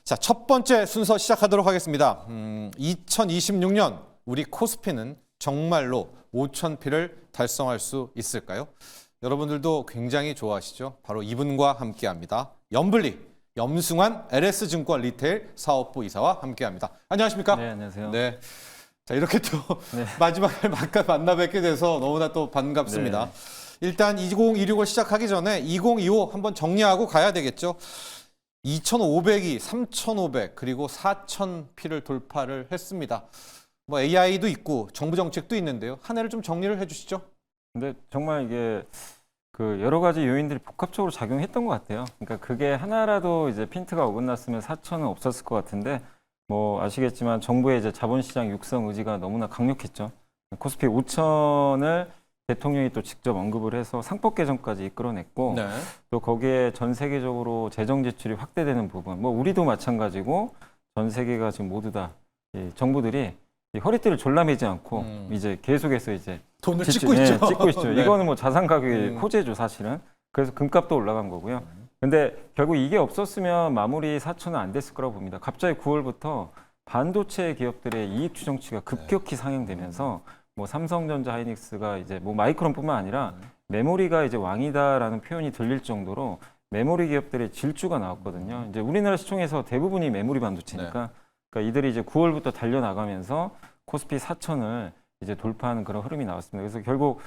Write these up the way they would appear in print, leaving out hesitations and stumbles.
자, 첫 번째 순서 시작하도록 하겠습니다. 2026년 우리 코스피는 정말로 5,000피를 달성할 수 있을까요? 여러분들도 굉장히 좋아하시죠? 바로 이분과 함께합니다. 염블리, 염승환 LS증권 리테일 사업부 이사와 함께합니다. 안녕하십니까? 네, 안녕하세요. 네. 자, 이렇게 또 네. 마지막에 만나 뵙게 돼서 너무나 또 반갑습니다. 네. 일단 2026을 시작하기 전에 2025 한번 정리하고 가야 되겠죠. 2,500이 3,500 그리고 4,000피를 돌파를 했습니다. 뭐 AI도 있고 정부 정책도 있는데요. 한 해를 좀 정리를 해주시죠. 근데 정말 이게 그 여러 가지 요인들이 복합적으로 작용했던 것 같아요. 그러니까 그게 하나라도 이제 핀트가 어긋났으면 4천은 없었을 것 같은데 뭐 아시겠지만 정부의 이제 자본시장 육성 의지가 너무나 강력했죠. 코스피 5천을 대통령이 또 직접 언급을 해서 상법 개정까지 이끌어냈고 네. 또 거기에 전 세계적으로 재정 지출이 확대되는 부분, 뭐 우리도 마찬가지고 전 세계가 지금 모두 다 이 정부들이 이 허리띠를 졸라매지 않고 이제 계속해서 이제 돈을 지출, 찍고 있죠. 찍고 있죠. 네. 이거는 뭐 자산 가격의 호재죠, 사실은. 그래서 금값도 올라간 거고요. 근데 결국 이게 없었으면 마무리 4천은 안 됐을 거라고 봅니다. 갑자기 9월부터 반도체 기업들의 이익 추정치가 급격히 상향되면서 뭐 삼성전자, 하이닉스가 이제 뭐 마이크론뿐만 아니라 메모리가 이제 왕이다라는 표현이 들릴 정도로 메모리 기업들의 질주가 나왔거든요. 이제 우리나라 시총에서 대부분이 메모리 반도체니까 그러니까 이들이 이제 9월부터 달려나가면서 코스피 4천을 이제 돌파하는 그런 흐름이 나왔습니다. 그래서 결국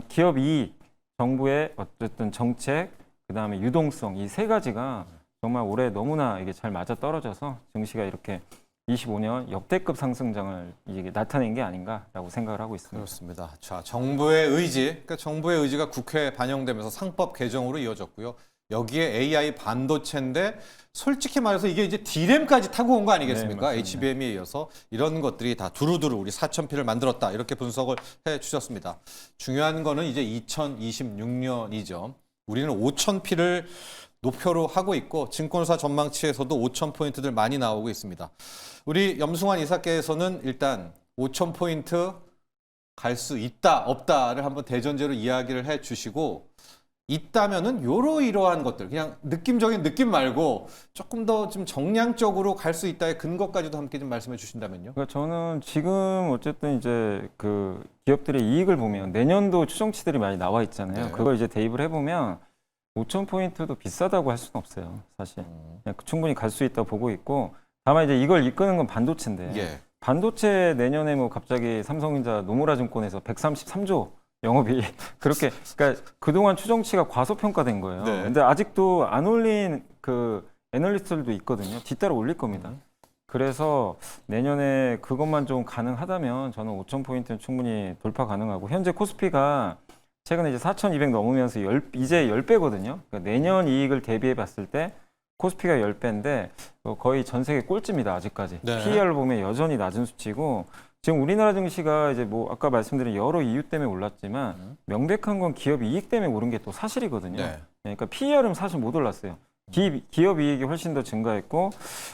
기업 이익, 정부의 어쨌든 정책, 그다음에 유동성 이 세 가지가 정말 올해 너무나 이게 잘 맞아 떨어져서 증시가 이렇게 25년 역대급 상승장을 이게 나타낸 게 아닌가라고 생각을 하고 있습니다. 그렇습니다. 자, 정부의 의지, 그러니까 정부의 의지가 국회에 반영되면서 상법 개정으로 이어졌고요. 여기에 AI 반도체인데 솔직히 말해서 이게 이제 D램까지 타고 온 거 아니겠습니까? 네, HBM에 이어서 이런 것들이 다 두루두루 우리 4,000피를 만들었다. 이렇게 분석을 해 주셨습니다. 중요한 거는 이제 2026년이죠. 우리는 5,000피를 목표로 하고 있고 증권사 전망치에서도 5,000포인트들 많이 나오고 있습니다. 우리 염승환 이사께서는 일단 5,000포인트 갈 수 있다, 없다를 한번 대전제로 이야기를 해 주시고 있다면은 이러한 것들 그냥 느낌적인 느낌 말고 조금 더 좀 정량적으로 갈 수 있다의 근거까지도 함께 좀 말씀해 주신다면요. 그러니까 저는 지금 어쨌든 이제 그 기업들의 이익을 보면 내년도 추정치들이 많이 나와 있잖아요. 네. 그걸 이제 대입을 해보면 5,000포인트도 비싸다고 할 수는 없어요, 사실. 그냥 충분히 갈 수 있다고 보고 있고 다만 이제 이걸 이끄는 건 반도체인데 예. 반도체 내년에 뭐 갑자기 삼성전자 노무라 증권에서 133조 영업이 그렇게 그러니까 그동안 추정치가 과소평가된 거예요. 네. 근데 아직도 안 올린 그 애널리스트들도 있거든요. 뒤따라 올릴 겁니다. 그래서 내년에 그것만 좀 가능하다면 저는 5,000포인트는 충분히 돌파 가능하고 현재 코스피가 최근에 이제 4,200 넘으면서 이제 10배거든요. 그러니까 내년 이익을 대비해 봤을 때 코스피가 10배인데 거의 전 세계 꼴찌입니다. 아직까지. 네. PER을 보면 여전히 낮은 수치고 지금 우리나라 증시가 이제 뭐 아까 말씀드린 여러 이유 때문에 올랐지만 명백한 건 기업 이익 때문에 오른 게 또 사실이거든요. 네. 그러니까 PER은 사실 못 올랐어요. 기업 이익이 훨씬 더 증가했고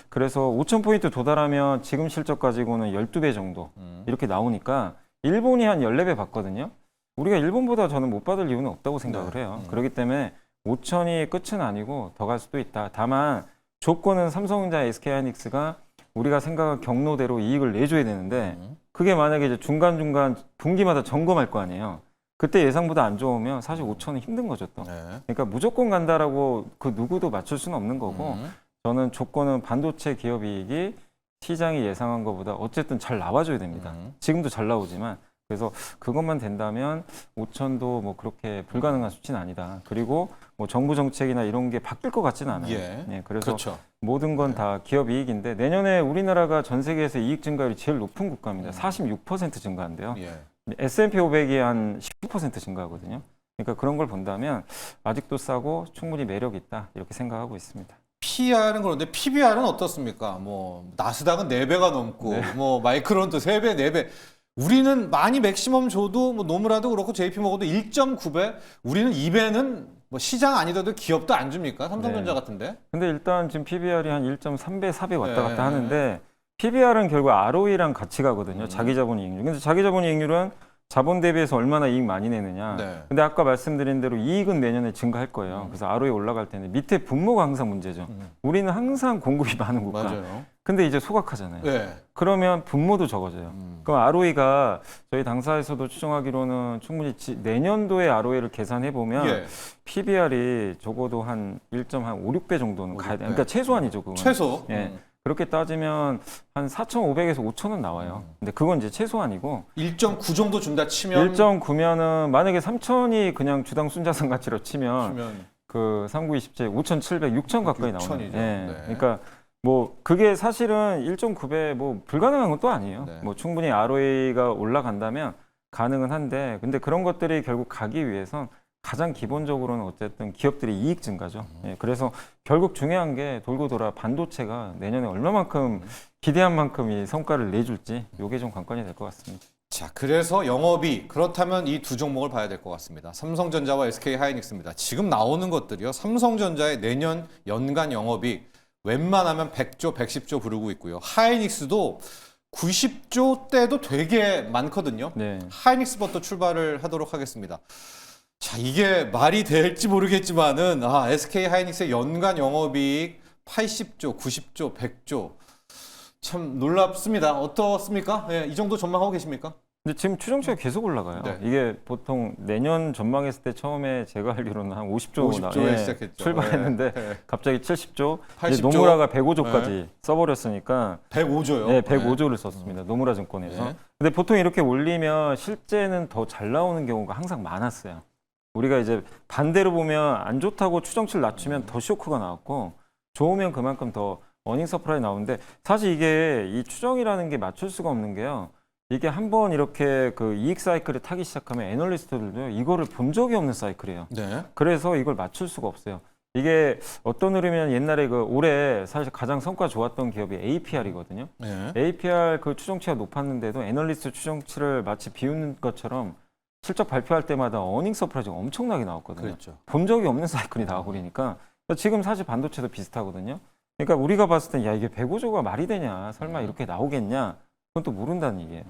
그래서 5,000포인트 도달하면 지금 실적 가지고는 12배 정도 이렇게 나오니까 일본이 한 14배 받거든요. 우리가 일본보다 저는 못 받을 이유는 없다고 생각을 해요. 그렇기 때문에 5,000이 끝은 아니고 더 갈 수도 있다. 다만 조건은 삼성전자, SK하이닉스가 우리가 생각한 경로대로 이익을 내줘야 되는데 그게 만약에 이제 중간중간 분기마다 점검할 거 아니에요. 그때 예상보다 안 좋으면 사실 5,000은 힘든 거죠 또. 네. 그러니까 무조건 간다라고 그 누구도 맞출 수는 없는 거고 저는 조건은 반도체 기업 이익이 시장이 예상한 것보다 어쨌든 잘 나와줘야 됩니다. 지금도 잘 나오지만 그래서 그것만 된다면 5,000도 뭐 그렇게 불가능한 수치는 아니다. 그리고 뭐 정부 정책이나 이런 게 바뀔 것 같지는 않아요. 예. 그래서 그렇죠. 모든 건 다 기업 이익인데 내년에 우리나라가 전 세계에서 이익 증가율이 제일 높은 국가입니다. 46% 증가한대요. 예. S&P 500이 한 19% 증가하거든요. 그러니까 그런 걸 본다면 아직도 싸고 충분히 매력 있다 이렇게 생각하고 있습니다. PR은 그런데 PBR은 어떻습니까? 뭐 나스닥은 4배가 넘고 뭐 마이크론도 3배, 4배. 우리는 많이 맥시멈 줘도 뭐 노무라도 그렇고 JP모건도 1.9배. 우리는 2배는 뭐 시장 아니더라도 기업도 안 줍니까? 삼성전자 같은데. 근데 일단 지금 PBR이 한 1.3배, 4배 왔다 갔다 네. 하는데 PBR은 결국 ROE랑 같이 가거든요. 자기자본 이익률. 근데 자기자본 이익률은 자본 대비해서 얼마나 이익 많이 내느냐. 네. 근데 아까 말씀드린 대로 이익은 내년에 증가할 거예요. 그래서 ROE 올라갈 텐데 밑에 분모가 항상 문제죠. 우리는 항상 공급이 많은 국가. 맞아요. 근데 이제 소각하잖아요. 네. 그러면 분모도 적어져요. 그럼 ROE가 저희 당사에서도 추정하기로는 충분히 내년도에 ROE를 계산해 보면 예. PBR이 적어도 한 1.5, 6배 정도는 가야 돼요. 그러니까 최소한이죠, 그건. 최소. 예. 그렇게 따지면 한 4,500에서 5,000은 나와요. 근데 그건 이제 최소한이고 1.9 정도 준다 치면 1.9면은 만약에 3,000이 그냥 주당 순자산 가치로 치면 그 3927, 5,700, 6,000 가까이 6,000 나오는. 이죠. 예. 네. 그러니까 뭐 그게 사실은 1.9배 뭐 불가능한 건 또 아니에요. 네. 뭐 충분히 ROE가 올라간다면 가능은 한데 근데 그런 것들이 결국 가기 위해선 가장 기본적으로는 어쨌든 기업들의 이익 증가죠. 예, 그래서 결국 중요한 게 돌고 돌아 반도체가 내년에 얼마만큼 기대한 만큼 이 성과를 내줄지 이게 좀 관건이 될 것 같습니다. 자, 그래서 영업이 그렇다면 이 두 종목을 봐야 될 것 같습니다. 삼성전자와 SK하이닉스입니다. 지금 나오는 것들이요. 삼성전자의 내년 연간 영업이 웬만하면 100조, 110조 부르고 있고요. 하이닉스도 90조 대도 되게 많거든요. 네. 하이닉스부터 출발을 하도록 하겠습니다. 자, 이게 말이 될지 모르겠지만은 SK 하이닉스의 연간 영업이익 80조, 90조, 100조 참 놀랍습니다. 어떻습니까? 네, 이 정도 전망하고 계십니까? 근데 지금 추정치가 계속 올라가요. 네. 이게 보통 내년 전망했을 때 처음에 제가 알기로는 한 50조 50조에 시작했죠. 출발했는데 네. 갑자기 70조, 80조. 이제 노무라가 105조까지 써버렸으니까 105조요. 네, 105조를 썼습니다. 노무라 증권에서. 네. 근데 보통 이렇게 올리면 실제는 더 잘 나오는 경우가 항상 많았어요. 우리가 이제 반대로 보면 안 좋다고 추정치를 낮추면 더 쇼크가 나왔고 좋으면 그만큼 더 어닝 서프라이 나오는데 사실 이게 이 추정이라는 게 맞출 수가 없는 게요. 이게 한번 이렇게 그 이익 사이클을 타기 시작하면 애널리스트들도 이거를 본 적이 없는 사이클이에요. 네. 그래서 이걸 맞출 수가 없어요. 이게 어떤 흐름이면 옛날에 그 올해 사실 가장 성과 좋았던 기업이 APR이거든요. 네. APR 그 추정치가 높았는데도 애널리스트 추정치를 마치 비웃는 것처럼 실적 발표할 때마다 어닝 서프라이즈가 엄청나게 나왔거든요. 그렇죠. 본 적이 없는 사이클이 나와버리니까 지금 사실 반도체도 비슷하거든요. 그러니까 우리가 봤을 땐 야 이게 105조가 말이 되냐 설마 이렇게 나오겠냐 그건 또 모른다는 얘기예요.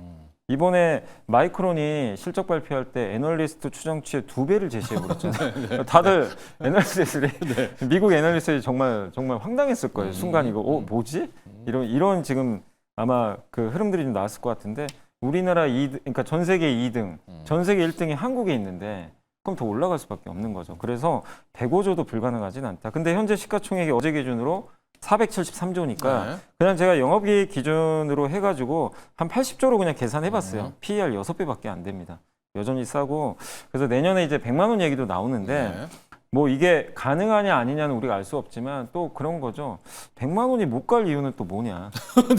이번에 마이크론이 실적 발표할 때 애널리스트 추정치의 2배를 제시해버렸잖아요. 다들 애널리스트들이 미국 애널리스트들이 정말 황당했을 거예요. 순간 이거 뭐지? 이런 지금 아마 그 흐름들이 좀 나왔을 것 같은데 우리나라 2등, 그러니까 전 세계 2등, 전 세계 1등이 한국에 있는데 그럼 더 올라갈 수밖에 없는 거죠. 그래서 105조도 불가능하진 않다. 근데 현재 시가총액이 어제 기준으로 473조니까 네. 그냥 제가 영업이익 기준으로 해가지고 한 80조로 그냥 계산해봤어요. PER 6배밖에 안 됩니다. 여전히 싸고 그래서 내년에 이제 100만 원 얘기도 나오는데 네. 뭐 이게 가능하냐 아니냐는 우리가 알 수 없지만 또 그런 거죠. 100만 원이 못 갈 이유는 또 뭐냐.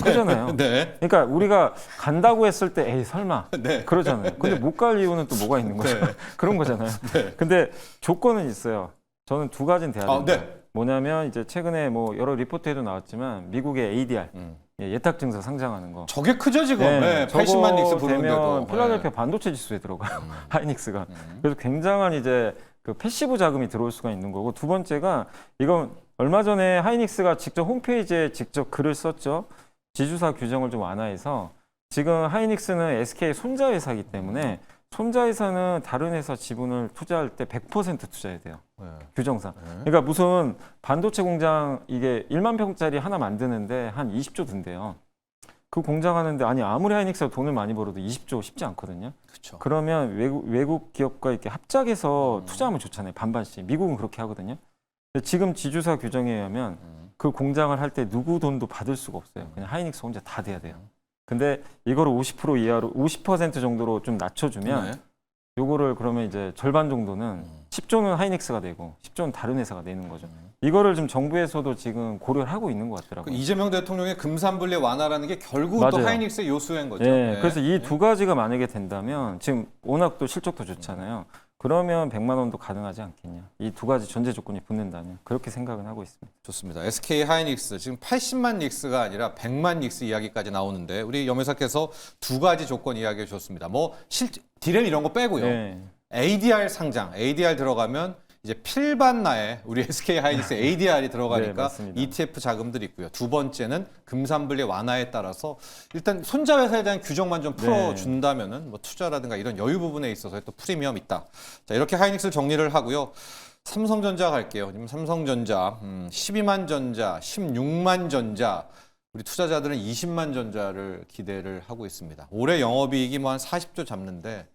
그러잖아요. 네. 그러니까 우리가 간다고 했을 때 에이 설마 네. 그러잖아요. 근데 못 갈 이유는 또 뭐가 있는 거죠. 네. 그런 거잖아요. 네. 근데 조건은 있어요. 저는 두 가지는 돼야 된다. 네. 뭐냐면 이제 최근에 뭐 여러 리포트에도 나왔지만 미국의 ADR 예탁 증서 상장하는 거. 저게 크죠 지금. 네. 저거 80만 닉스 되면 부르는데도. 필라델피아 반도체 지수에 들어가요. 하이닉스가. 그래서 굉장한 이제 그 패시브 자금이 들어올 수가 있는 거고 두 번째가 이건 얼마 전에 하이닉스가 직접 홈페이지에 직접 글을 썼죠. 지주사 규정을 좀 완화해서 지금 하이닉스는 SK 손자 회사이기 때문에 손자 회사는 다른 회사 지분을 투자할 때 100% 투자해야 돼요. 네. 규정상. 그러니까 무슨 반도체 공장 이게 1만 평짜리 하나 만드는데 한 20조 든대요. 그 공장 하는데 아니 아무리 하이닉스가 돈을 많이 벌어도 20조 쉽지 않거든요. 그렇죠. 그러면 외국 기업과 이렇게 합작해서 투자하면 좋잖아요. 반반씩. 미국은 그렇게 하거든요. 근데 지금 지주사 규정에 의하면 그 공장을 할 때 누구 돈도 받을 수가 없어요. 그냥 하이닉스 혼자 다 돼야 돼요. 근데 이거를 50% 이하로 50% 정도로 좀 낮춰주면 네. 요거를 그러면 이제 절반 정도는 10조는 하이닉스가 되고 10조는 다른 회사가 내는 거죠. 이거를 좀 정부에서도 지금 고려를 하고 있는 것 같더라고요. 이재명 대통령의 금산분리 완화라는 게 결국 또 맞아요. 하이닉스의 요소인 거죠. 예, 네. 그래서 이 두 가지가 만약에 된다면 지금 워낙 또 실적도 좋잖아요. 그러면 100만 원도 가능하지 않겠냐. 이 두 가지 전제 조건이 붙는다면 그렇게 생각은 하고 있습니다. 좋습니다. SK 하이닉스 지금 80만 닉스가 아니라 100만 닉스 이야기까지 나오는데 우리 염 회사께서 두 가지 조건 이야기해 주셨습니다. 뭐 디램 이런 거 빼고요. 네. ADR 상장, ADR 들어가면 이제 필반나에 우리 SK 하이닉스 ADR이 네, 들어가니까 맞습니다. ETF 자금들이 있고요. 두 번째는 금산분리 완화에 따라서 일단 손자 회사에 대한 규정만 좀 풀어준다면은 뭐 투자라든가 이런 여유 부분에 있어서 또 프리미엄 있다. 자, 이렇게 하이닉스를 정리를 하고요. 삼성전자 갈게요. 지금 삼성전자 12만 전자, 16만 전자. 우리 투자자들은 20만 전자를 기대를 하고 있습니다. 올해 영업이익이 뭐 한 40조 잡는데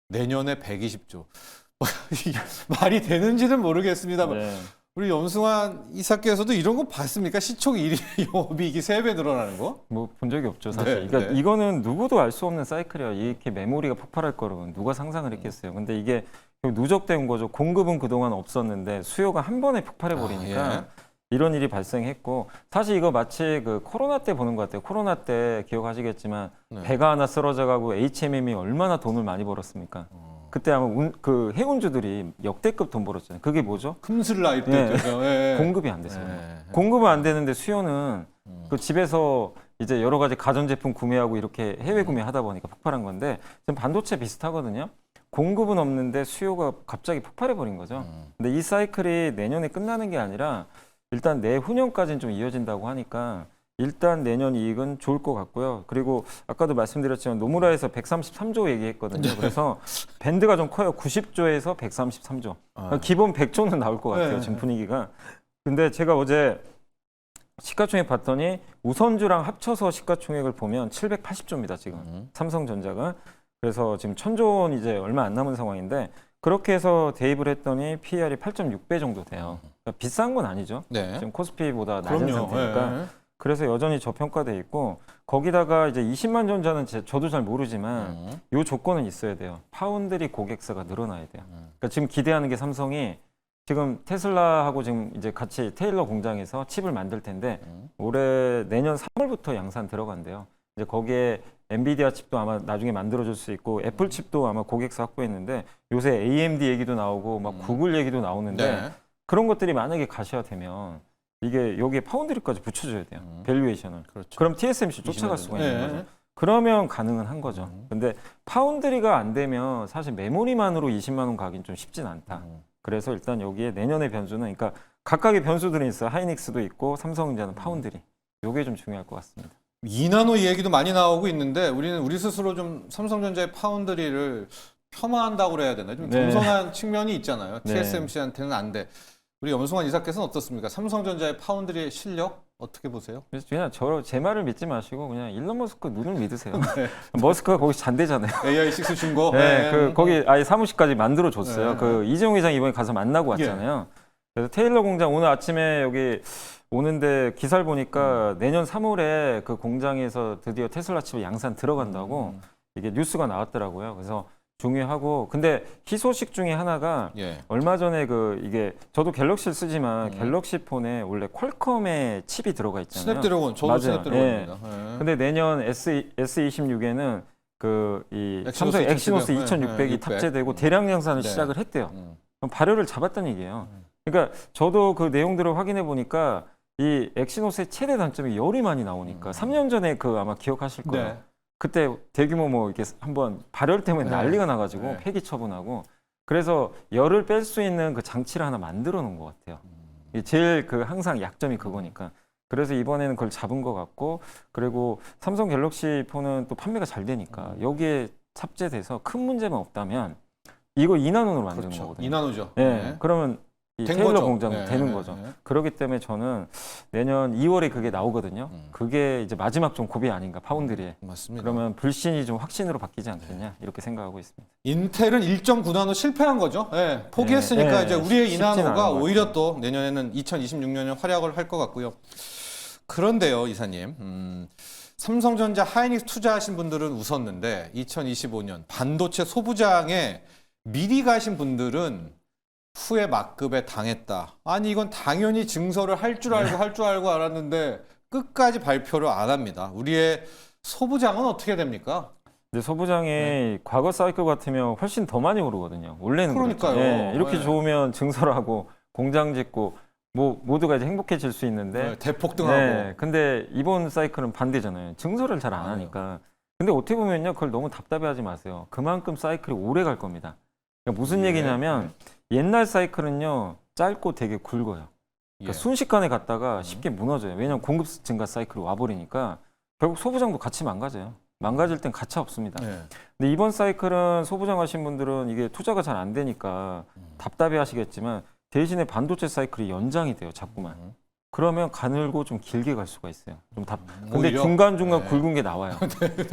내년에 120조. 말이 되는지는 모르겠습니다만 네. 우리 염승환 이사께서도 이런 거 봤습니까? 시총 1위 영업이익이 3배 늘어나는 거? 뭐 본 적이 없죠 사실. 네, 그러니까 네. 이거는 누구도 알 수 없는 사이클이야. 이렇게 메모리가 폭발할 거라고 누가 상상을 했겠어요. 근데 이게 누적된 거죠. 공급은 그동안 없었는데 수요가 한 번에 폭발해 버리니까 예. 이런 일이 발생했고, 사실 이거 마치 그 코로나 때 보는 것 같아요. 코로나 때 기억하시겠지만 네. 배가 하나 쓰러져 가고 HMM이 얼마나 돈을 많이 벌었습니까? 그때 아마 그 해운주들이 역대급 돈 벌었잖아요. 그게 뭐죠? 큼슬 라이프 예. 때죠. 예. 공급이 안 돼서. 예. 공급은 안 되는데 수요는 그 집에서 이제 여러 가지 가전제품 구매하고 이렇게 해외 구매하다 보니까 폭발한 건데, 지금 반도체 비슷하거든요. 공급은 없는데 수요가 갑자기 폭발해 버린 거죠. 근데 이 사이클이 내년에 끝나는 게 아니라 일단 내후년까지는 좀 이어진다고 하니까 일단 내년 이익은 좋을 것 같고요. 그리고 아까도 말씀드렸지만 노무라에서 133조 얘기했거든요. 그래서 밴드가 좀 커요. 90조에서 133조. 기본 100조는 나올 것 같아요. 네. 지금 분위기가. 근데 제가 어제 시가총액 봤더니 우선주랑 합쳐서 시가총액을 보면 780조입니다. 지금 삼성전자가. 그래서 지금 1000조 원 이제 얼마 안 남은 상황인데, 그렇게 해서 대입을 했더니 PER이 8.6배 정도 돼요. 그러니까 비싼 건 아니죠. 네. 지금 코스피보다 낮은 그럼요. 상태니까. 예. 그래서 여전히 저평가돼 있고, 거기다가 이제 20만 전자는 저도 잘 모르지만 요 조건은 있어야 돼요. 파운드리 고객사가 늘어나야 돼요. 그러니까 지금 기대하는 게 삼성이 지금 테슬라하고 지금 이제 같이 테일러 공장에서 칩을 만들 텐데 올해 내년 3월부터 양산 들어간대요. 이제 거기에 엔비디아 칩도 아마 나중에 만들어줄 수 있고 애플 칩도 아마 고객사 확보했는데, 요새 AMD 얘기도 나오고 막 구글 얘기도 나오는데 네. 그런 것들이 만약에 가셔야되면 이게 여기에 파운드리까지 붙여줘야 돼요. 밸류에이션을. 그렇죠. 그럼 TSMC 쫓아갈 20만 수가 전. 있는 예. 거죠. 그러면 가능은 한 거죠. 근데 파운드리가 안 되면 사실 메모리만으로 20만 원 가긴 좀 쉽진 않다. 그래서 일단 여기에 내년의 변수는, 그러니까 각각의 변수들이 있어요. 하이닉스도 있고 삼성전자는 파운드리. 요게 좀 중요할 것 같습니다. 2나노 얘기도 많이 나오고 있는데 우리는 우리 스스로 좀 삼성전자의 파운드리를 폄하한다고 그래야 되나? 좀 네. 겸손한 측면이 있잖아요. 네. TSMC한테는 안 돼. 우리 염승환 이사께서는 어떻습니까? 삼성전자의 파운드리의 실력 어떻게 보세요? 그래서 그냥 제 말을 믿지 마시고 그냥 일론 머스크 눈을 믿으세요. 머스크가 거기 잔대잖아요. AI6 준 거. 네, 네. 거기 아예 사무실까지 만들어 줬어요. 네. 그 이재용 회장 이번에 가서 만나고 왔잖아요. 그래서 테일러 공장 오늘 아침에 여기 오는데 기사를 보니까 내년 3월에 그 공장에서 드디어 테슬라 칩이 양산 들어간다고 이게 뉴스가 나왔더라고요. 그래서 중요하고, 근데 희소식 중에 하나가 예. 얼마 전에 이게 저도 갤럭시를 쓰지만 갤럭시 폰에 원래 퀄컴의 칩이 들어가 있잖아요. 스냅드래곤, 저도 맞아요. 스냅드래곤입니다. 예. 근데 내년 S26에는 이 엑시노스 삼성 엑시노스 2600, 2600이 600. 탑재되고 대량 양산을 네. 시작을 했대요. 그럼 발효를 잡았다는 얘기예요. 그러니까 저도 그 내용들을 확인해 보니까 이 엑시노스의 최대 단점이 열이 많이 나오니까 3년 전에 아마 기억하실 거예요. 네. 그때 대규모 뭐 이렇게 한번 발열 때문에 네. 난리가 나가지고 네. 폐기 처분하고, 그래서 열을 뺄 수 있는 그 장치를 하나 만들어 놓은 것 같아요. 이게 제일 항상 약점이 그거니까. 그래서 이번에는 그걸 잡은 것 같고, 그리고 삼성 갤럭시 폰은 또 판매가 잘 되니까 여기에 탑재돼서 큰 문제만 없다면 이거 2나노로 만드는 그렇죠. 거거든요. 2나노죠. 네. 그러면 이 된 테일러 거죠. 공장 네, 되는 네, 거죠. 네. 그렇기 때문에 저는 내년 2월에 그게 나오거든요. 그게 이제 마지막 좀 고비 아닌가, 파운드리에. 맞습니다. 그러면 불신이 좀 확신으로 바뀌지 않겠냐, 이렇게 생각하고 있습니다. 인텔은 1.9나노 실패한 거죠. 예, 포기했으니까 네, 이제 우리의 쉽지는 않은 2나노가 것 오히려 또 내년에는 2026년에 활약을 할 것 같고요. 그런데요, 이사님. 삼성전자 하이닉스 투자하신 분들은 웃었는데 2025년 반도체 소부장에 미리 가신 분들은 후에 막급에 당했다. 아니 이건 당연히 증설을 할 줄 알고 알았는데 끝까지 발표를 안 합니다. 우리의 소부장은 어떻게 됩니까? 근데 소부장이 과거 사이클 같으면 훨씬 더 많이 오르거든요. 원래는 그러니까요. 그렇죠. 이렇게 네. 좋으면 증설하고 공장 짓고 뭐 모두가 이제 행복해질 수 있는데, 네, 대폭등하고. 근데 이번 사이클은 반대잖아요. 증설을 잘 안 하니까. 근데 어떻게 보면요, 그걸 너무 답답해하지 마세요. 그만큼 사이클이 오래 갈 겁니다. 그러니까 무슨 예. 얘기냐면 옛날 사이클은요 짧고 되게 굵어요. 그러니까 예. 순식간에 갔다가 쉽게 무너져요. 왜냐하면 공급 증가 사이클이 와버리니까 결국 소부장도 같이 망가져요. 망가질 땐 가차 없습니다. 예. 근데 이번 사이클은 소부장 하신 분들은 이게 투자가 잘 안 되니까 답답해 하시겠지만 대신에 반도체 사이클이 연장이 돼요. 자꾸만. 그러면 가늘고 좀 길게 갈 수가 있어요. 좀 근데 오히려? 중간중간 네. 굵은 게 나와요.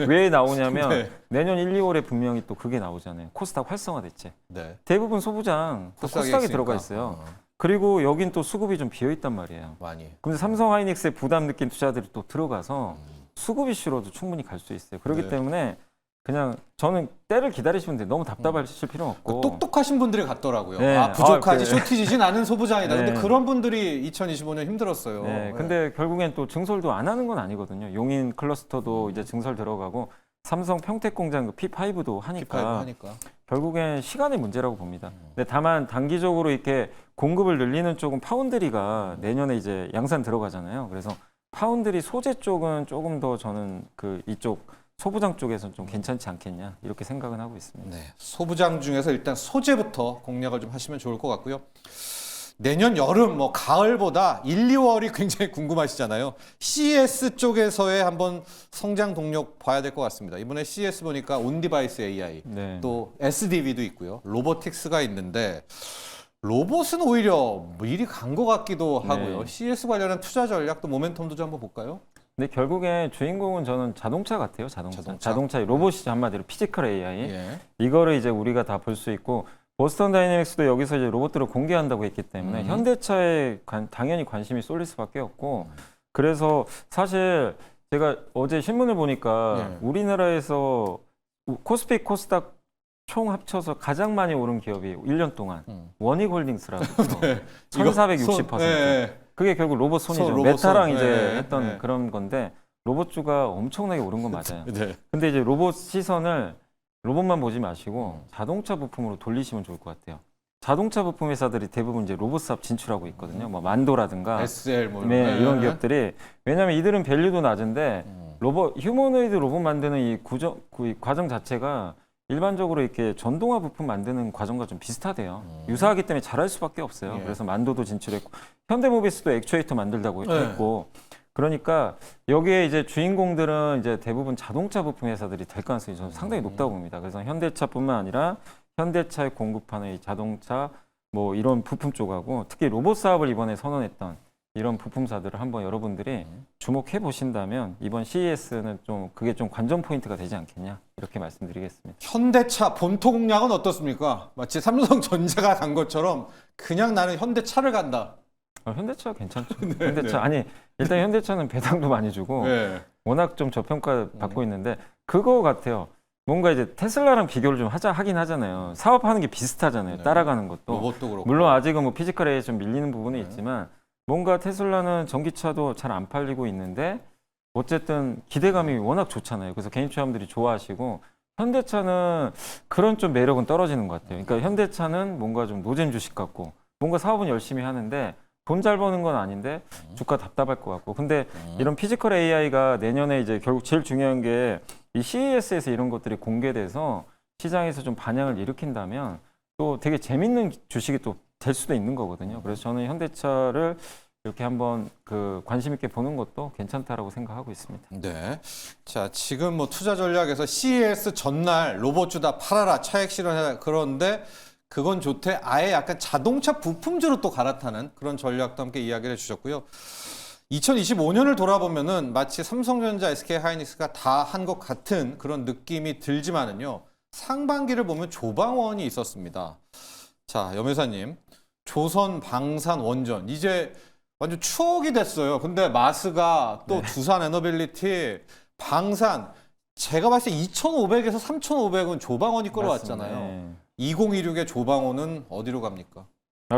왜 나오냐면 네. 내년 1, 2월에 분명히 또 그게 나오잖아요. 코스닥 활성화됐지. 네. 대부분 소부장 또 코스닥에 코스닥에 있으니까. 들어가 있어요. 그리고 여긴 또 수급이 좀 비어 있단 말이에요. 많이. 근데 삼성 하이닉스의 부담 느낀 투자들이 또 들어가서 수급 이슈로도 충분히 갈 수 있어요. 그렇기 네. 때문에 그냥 저는 때를 기다리시면 돼요. 너무 답답하실 필요는 없고. 똑똑하신 분들이 갔더라고요. 네. 아, 부족하지, 아, 쇼티지지 나는 소부장이다. 네. 근데 그런 분들이 2025년 힘들었어요. 네, 근데 결국엔 또 증설도 안 하는 건 아니거든요. 용인 클러스터도 이제 증설 들어가고 삼성 평택 공장 그 P5도 하니까 하니까. 결국엔 시간의 문제라고 봅니다. 근데 다만 단기적으로 이렇게 공급을 늘리는 쪽은 파운드리가 내년에 이제 양산 들어가잖아요. 그래서 파운드리 소재 쪽은 조금 더 저는 그 이쪽 소부장 쪽에서는 좀 괜찮지 않겠냐 이렇게 생각은 하고 있습니다. 네, 소부장 중에서 일단 소재부터 공략을 좀 하시면 좋을 것 같고요. 내년 여름, 뭐 가을보다 1, 2월이 굉장히 궁금하시잖아요. CES 쪽에서의 한번 성장 동력 봐야 될 것 같습니다. 이번에 CES 보니까 온디바이스 AI, 네. 또 SDV도 있고요. 로보틱스가 있는데 로봇은 오히려 미리 간 것 같기도 하고요. 네. CES 관련한 투자 전략도 모멘텀도 좀 한번 볼까요? 근데 결국에 주인공은 저는 자동차 같아요. 자동차. 자동차의 로봇이 한마디로 피지컬 AI. 예. 이거를 이제 우리가 다 볼 수 있고 보스턴 다이내믹스도 여기서 이제 로봇들을 공개한다고 했기 때문에 현대차에 당연히 관심이 쏠릴 수밖에 없고 그래서 사실 제가 어제 신문을 보니까 예. 우리나라에서 코스피 코스닥 총 합쳐서 가장 많이 오른 기업이 1년 동안 원익홀딩스라고 네. 1460%. 예. 그게 결국 로봇 손이죠. 로봇 메타랑 손. 이제 네, 했던 네. 그런 건데 로봇주가 엄청나게 오른 건 맞아요. 네. 근데 이제 로봇 시선을 로봇만 보지 마시고 자동차 부품으로 돌리시면 좋을 것 같아요. 자동차 부품 회사들이 대부분 이제 로봇 사업 진출하고 있거든요. 뭐 만도라든가 SL 뭐 네, 이런 기업들이 왜냐하면 이들은 밸류도 낮은데 휴머노이드 로봇 만드는 이 과정 자체가 일반적으로 이렇게 전동화 부품 만드는 과정과 좀 비슷하대요. 유사하기 때문에 잘할 수밖에 없어요. 예. 그래서 만도도 진출했고 현대모비스도 액추에이터 만들다고 네. 했고 그러니까 여기에 이제 주인공들은 이제 대부분 자동차 부품 회사들이 될 가능성이 저는 상당히 높다고 봅니다. 그래서 현대차뿐만 아니라 현대차에 공급하는 이 자동차 뭐 이런 부품 쪽하고 특히 로봇 사업을 이번에 선언했던 이런 부품사들을 한번 여러분들이 주목해 보신다면 이번 CES는 좀 그게 좀 관전 포인트가 되지 않겠냐 이렇게 말씀드리겠습니다. 현대차 본토 공략은 어떻습니까? 마치 삼성전자가 간 것처럼 그냥 나는 현대차를 간다. 현대차 괜찮죠. 현대차 아니 일단 현대차는 배당도 많이 주고 네. 워낙 좀 저평가 받고 있는데 그거 같아요. 뭔가 이제 테슬라랑 비교를 좀 하긴 하잖아요. 사업하는 게 비슷하잖아요. 네. 따라가는 것도. 로봇도 그렇고. 물론 아직은 뭐 피지컬에 좀 밀리는 부분은 있지만 뭔가 테슬라는 전기차도 잘 안 팔리고 있는데 어쨌든 기대감이 워낙 좋잖아요. 그래서 개인 투자자분들이 좋아하시고 현대차는 그런 좀 매력은 떨어지는 것 같아요. 그러니까 현대차는 뭔가 좀 노잼 주식 같고 뭔가 사업은 열심히 하는데 돈 잘 버는 건 아닌데 주가 답답할 것 같고 근데 이런 피지컬 AI가 내년에 이제 결국 제일 중요한 게 이 CES에서 이런 것들이 공개돼서 시장에서 좀 반향을 일으킨다면 또 되게 재밌는 주식이 또 될 수도 있는 거거든요. 그래서 저는 현대차를 이렇게 한번 그 관심 있게 보는 것도 괜찮다라고 생각하고 있습니다. 네. 자, 지금 뭐 투자 전략에서 CES 전날 로봇주 다 팔아라, 차액 실현해라. 그런데 그건 좋대. 아예 약간 자동차 부품주로 또 갈아타는 그런 전략도 함께 이야기를 해주셨고요. 2025년을 돌아보면은 마치 삼성전자, SK하이닉스가 다 한 것 같은 그런 느낌이 들지만은요. 상반기를 보면 조방원이 있었습니다. 자, 염회사님. 조선, 방산, 원전. 이제 완전 추억이 됐어요. 근데 마스가 또 두산 에너빌리티, 방산. 제가 봤을 때 2,500에서 3,500은 조방원이 끌어왔잖아요. 네. 2026의 조방원은 어디로 갑니까?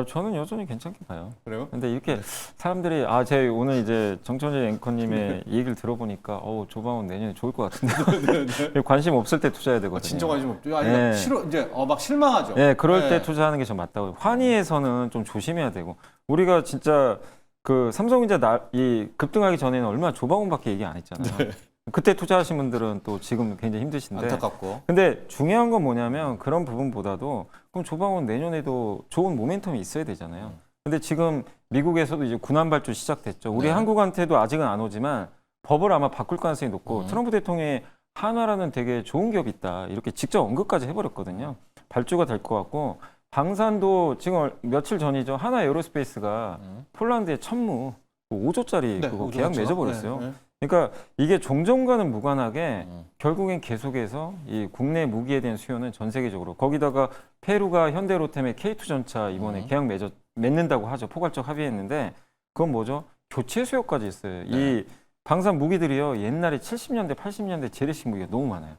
저는 여전히 괜찮게 봐요. 그래요? 근데 이렇게 사람들이 제 오늘 이제 정천재 앵커님의 얘기를 들어보니까 조방원 내년에 좋을 것 같은데 관심 없을 때 투자해야 되거든요. 진짜 관심 없죠. 아니, 네. 싫어 이제 막 실망하죠. 네, 그럴 네. 때 투자하는 게 좀 맞다고. 환희에서는 좀 조심해야 되고 우리가 진짜 그 삼성전자 이 급등하기 전에는 얼마나 조방원밖에 얘기 안 했잖아요. 그때 투자하신 분들은 또 지금 굉장히 힘드신데. 안타깝고. 근데 중요한 건 뭐냐면 그런 부분보다도 그럼 조방원 내년에도 좋은 모멘텀이 있어야 되잖아요. 근데 지금 미국에서도 이제 군안 발주 시작됐죠. 우리 네. 한국한테도 아직은 안 오지만 법을 아마 바꿀 가능성이 높고 트럼프 대통령이 한화라는 되게 좋은 기업이 있다 이렇게 직접 언급까지 해버렸거든요. 발주가 될 것 같고 방산도 지금 며칠 전이죠. 하나 에어로스페이스가 폴란드의 천무 5조짜리 네, 그거 5조 계약 죠. 맺어버렸어요. 네, 네. 그러니까 이게 종전과는 무관하게 결국엔 계속해서 이 국내 무기에 대한 수요는 전 세계적으로 거기다가 페루가 현대로템의 K2 전차 이번에 계약 맺는다고 하죠. 포괄적 합의했는데 그건 뭐죠? 교체 수요까지 있어요. 이 방산 무기들이요 옛날에 70년대, 80년대 재래식 무기가 너무 많아요.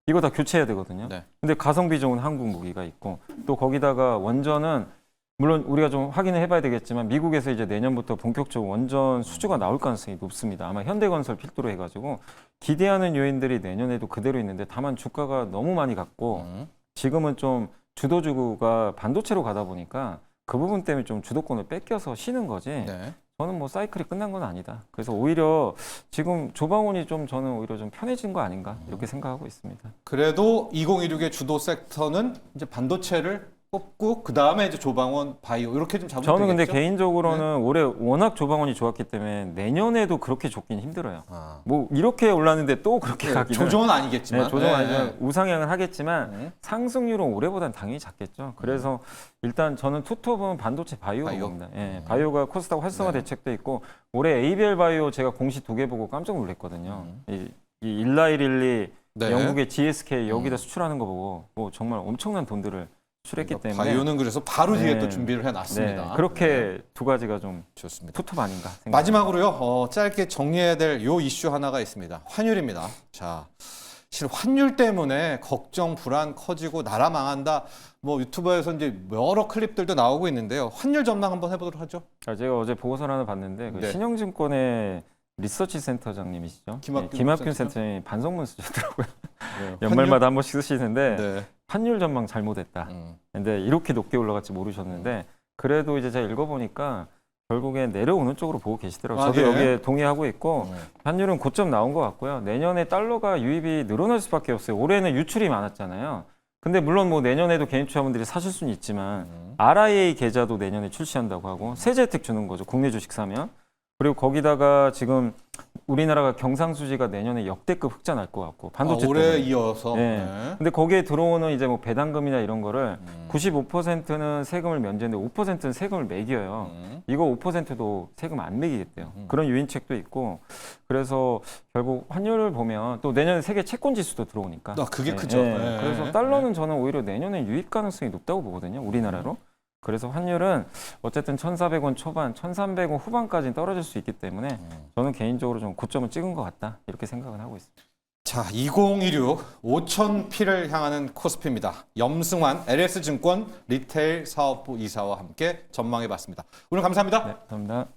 이거 다 교체해야 되거든요. 네. 근데 가성비 좋은 한국 무기가 있고 또 거기다가 원전은 물론 우리가 좀 확인을 해봐야 되겠지만 미국에서 이제 내년부터 본격적으로 원전 수주가 나올 가능성이 높습니다. 아마 현대건설 필두로 해가지고 기대하는 요인들이 내년에도 그대로 있는데 다만 주가가 너무 많이 갔고 지금은 좀 주도주가 반도체로 가다 보니까 그 부분 때문에 좀 주도권을 뺏겨서 쉬는 거지. 네. 저는 뭐 사이클이 끝난 건 아니다. 그래서 오히려 지금 조방원이 좀 저는 오히려 좀 편해진 거 아닌가 이렇게 생각하고 있습니다. 그래도 2016의 주도 섹터는 이제 반도체를 뽑고 그 다음에 이제 조방원, 바이오 이렇게 좀 잡으면 저는 근데 되겠죠? 개인적으로는 올해 워낙 조방원이 좋았기 때문에 내년에도 그렇게 좋긴 힘들어요. 아. 뭐 이렇게 올랐는데 또 그렇게 네, 가기는 조정은 아니겠지만. 네, 조정 네, 아니지만 네. 우상향은 하겠지만 상승률은 올해보다는 당연히 작겠죠. 그래서 일단 저는 투톱은 반도체 바이오가 바이오? 봅니다. 예, 바이오가 코스닥 활성화 대책도 있고 올해 ABL 바이오 제가 공시 2개 보고 깜짝 놀랐거든요. 이 일라이릴리 네. 영국의 GSK 여기다 수출하는 거 보고 뭐 정말 엄청난 돈들을 수출했기 때문에 바이오는 그래서 바로 뒤에 네. 또 준비를 해놨습니다. 네, 그렇게 두 가지가 좀 좋습니다. 투톱 아닌가 생각합니다. 마지막으로요, 짧게 정리해야 될 요 이슈 하나가 있습니다. 환율입니다. 자, 사실 환율 때문에 걱정, 불안 커지고 나라 망한다. 뭐 유튜브에서 이제 여러 클립들도 나오고 있는데요. 환율 전망 한번 해보도록 하죠. 자, 제가 어제 보고서를 하나 봤는데 그 네. 신영증권의 리서치 센터장님이시죠. 김학균 센터장님이 반성문 쓰셨더라고요. 네, 연말마다 한 번씩 쓰시는데 네. 환율 전망 잘못했다. 근데 이렇게 높게 올라갈지 모르셨는데 그래도 이제 제가 읽어보니까 결국에 내려오는 쪽으로 보고 계시더라고요. 아, 저도 예. 여기에 동의하고 있고 환율은 고점 나온 것 같고요. 내년에 달러가 유입이 늘어날 수밖에 없어요. 올해는 유출이 많았잖아요. 근데 물론 뭐 내년에도 개인 투자분들이 사실 수는 있지만 RIA 계좌도 내년에 출시한다고 하고 세제 혜택 주는 거죠. 국내 주식 사면. 그리고 거기다가 지금 우리나라가 경상수지가 내년에 역대급 흑자 날 것 같고 반도체 올해 때문에. 이어서. 네. 네. 근데 거기에 들어오는 이제 뭐 배당금이나 이런 거를 95%는 세금을 면제인데 5%는 세금을 매겨요. 이거 5%도 세금 안 매기겠대요. 그런 유인책도 있고 그래서 결국 환율을 보면 또 내년에 세계 채권 지수도 들어오니까. 아, 그게 네, 크죠. 네. 네. 그래서 달러는 저는 오히려 내년에 유입 가능성이 높다고 보거든요. 우리나라로. 그래서 환율은 어쨌든 1,400원 초반, 1,300원 후반까지 떨어질 수 있기 때문에 저는 개인적으로 좀 고점을 찍은 것 같다 이렇게 생각은 하고 있습니다. 자, 2016 5,000P를 향하는 코스피입니다. 염승환 LS증권 리테일 사업부 이사와 함께 전망해봤습니다. 오늘 감사합니다. 네, 감사합니다.